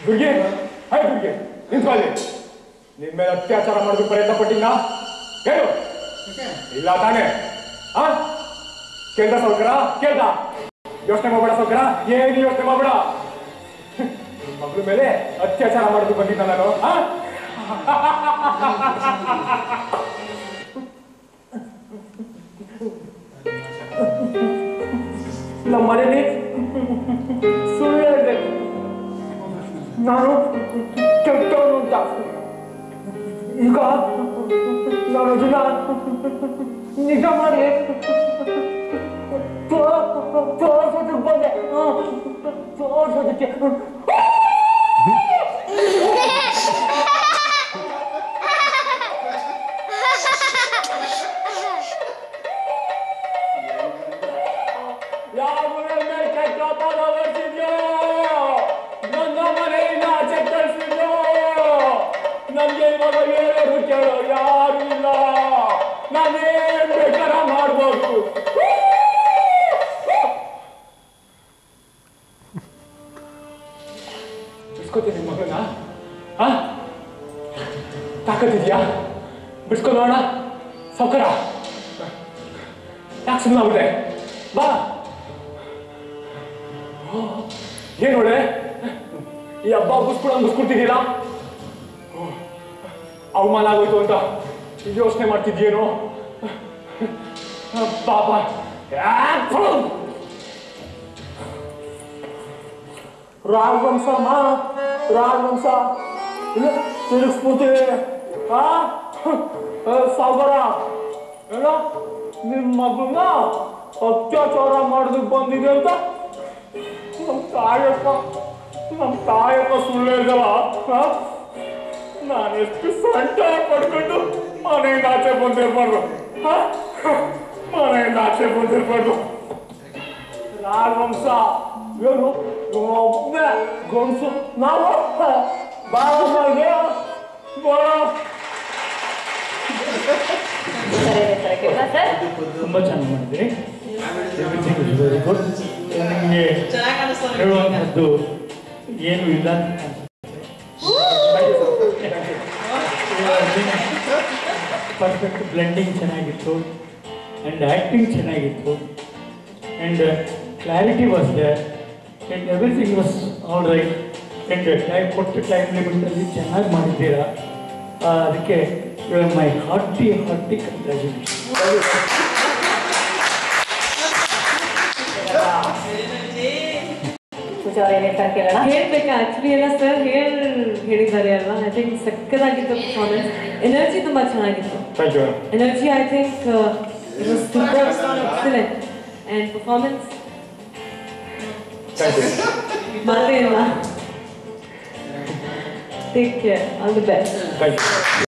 Durga hi Durga ನಿಂತ್ಕೊಳ್ಳಿ ನಿನ್ ಮೇಲೆ ಅತ್ಯಾಚಾರ ಮಾಡೋದಕ್ಕೆ ಪ್ರಯತ್ನ ಪಟ್ಟಿಲ್ಲ ಹೇಳು ಇಲ್ಲ ತಾನೆ ಕೇಳ್ದ ಸೌಕರ ಕೇಳ್ದ ಯೋಚನೆ ಮಾಡ್ಬೇಡ ಸೌಕರ ಏನು ಯೋಚನೆ ಮಾಡ್ಬೇಡ ಮಗಳ ಮೇಲೆ ಅತ್ಯಾಚಾರ ಮಾಡೋದಕ್ಕೆ ಬಂದಿದ್ದ ನಾನು ನಮ್ಮ ಮನೇಲಿ ಸುಳ್ಳು ಹೇಳಿದೆ ನಾನು ಕೆಟ್ಟವನು ಅಂತ ಈಗ ನಾನು ಅದನ್ನ ನಿಜ ಮಾಡಿ ತೋರ್ಸೋದಕ್ಕೆ ಬಂದೆ ತೋರ್ಸೋದಕ್ಕೆ ನನ್ನ ಮನೆಯಿಂದ ಆಚೆ ಕಳಿಸಿದ್ಯೋ ನನಗೆ ಇವಾಗ ಏನು ಕೇಳೋ ಯಾರು ಇಲ್ಲ ನಾನೇನ್ ಬೇಕಾರ ಮಾಡ್ಬೋದು ಬಿಡ್ಸ್ಕೊತೀನಿ ಮಗಳನ್ನ ತಾಕತ್ತಿದ್ಯಾ ಬಿಡ್ಸ್ಕೊಳ್ಳೋಣ ಸೌಕರ ಯಾಕೆ ಸುಮ್ಮನೆ ಆಗ್ಬಿಟ್ಟೆ ಬಾ ಏನ್ ಒಳ್ಳೆ ಈ ಹಬ್ಬ ಮುಗಿಸ್ಕೊಡ್ತಿದ್ದೀರಾ ಅವಮಾನ ಆಗೋಯ್ತು ಅಂತ ಯೋಚನೆ ಮಾಡ್ತಿದ್ಯೇನೋ ಪಾಪ ರಾಘವಂಶ ತಿರುಗಿಸ್ಬಿಡ್ತೀವಿ ಸಾಗರ ಏನೋ ನಿಮ್ ಮಗನ್ನ ಅತ್ಯಾಚಾರ ಮಾಡೋದಕ್ಕೆ ಬಂದಿದೆ ಅಂತ ನಮ್ಮ ತಾಯಪ್ಪ ಸುಳ್ಳು ಹೇಳ್ದಲ್ಲ ನಾನೆಷ್ಟು ಸಂಟ ಪಡ್ಕೊಂಡು ಮನೆಯಿಂದ ಆಚೆ ಬಂದಿರ್ಬಾರ್ದು ಮನೆಯಿಂದ ಆಚೆ ಬಂದಿರ್ಬಾರ್ದು ರಾಘವಂಶ ಏನು ಒಬ್ಬನೇ ಗಂಡಸು ನಾವು ಬಾಳಗೆ ತುಂಬಾ ಚೆನ್ನಾಗಿ ಮಾಡಿದ್ರಿ ವೆರಿ ಗುಡ್ ನಿಮಗೆ ಹೇಳುವಂಥದ್ದು ಏನು ಇಲ್ಲ ಪರ್ಫೆಕ್ಟ್ ಬ್ಲೆಂಡಿಂಗ್ ಚೆನ್ನಾಗಿತ್ತು ಆ್ಯಂಡ್ ಆ್ಯಕ್ಟಿಂಗ್ ಚೆನ್ನಾಗಿತ್ತು and clarity was there and everything was all right and time ಕೊಟ್ಟ ಟೈಮ್ ಲಿಮಿಟಲ್ಲಿ ಚೆನ್ನಾಗಿ ಮಾಡಿದ್ದೀರಾ ಅದಕ್ಕೆ ಮೈ ಹಾರ್ಟಿ ಕಂಗ್ರ್ಯಾಚುಲೇಷನ್ ಹೇಳ್ಬೇಕಾ ಆಕ್ಚುಲಿ ಎಲ್ಲ ಸರ್ ಹೇಳಿದ್ದಾರೆ ಅಲ್ವಾ ಐ ಥಿಂಕ್ ಸಕ್ಕದಾಗಿತ್ತು ಪರ್ಫಾರ್ಮೆನ್ಸ್ ಎನರ್ಜಿ ತುಂಬಾ ಚೆನ್ನಾಗಿತ್ತು energy I think it was super excellent and performance ಮಾತೇ ಇಲ್ಲ take care all the best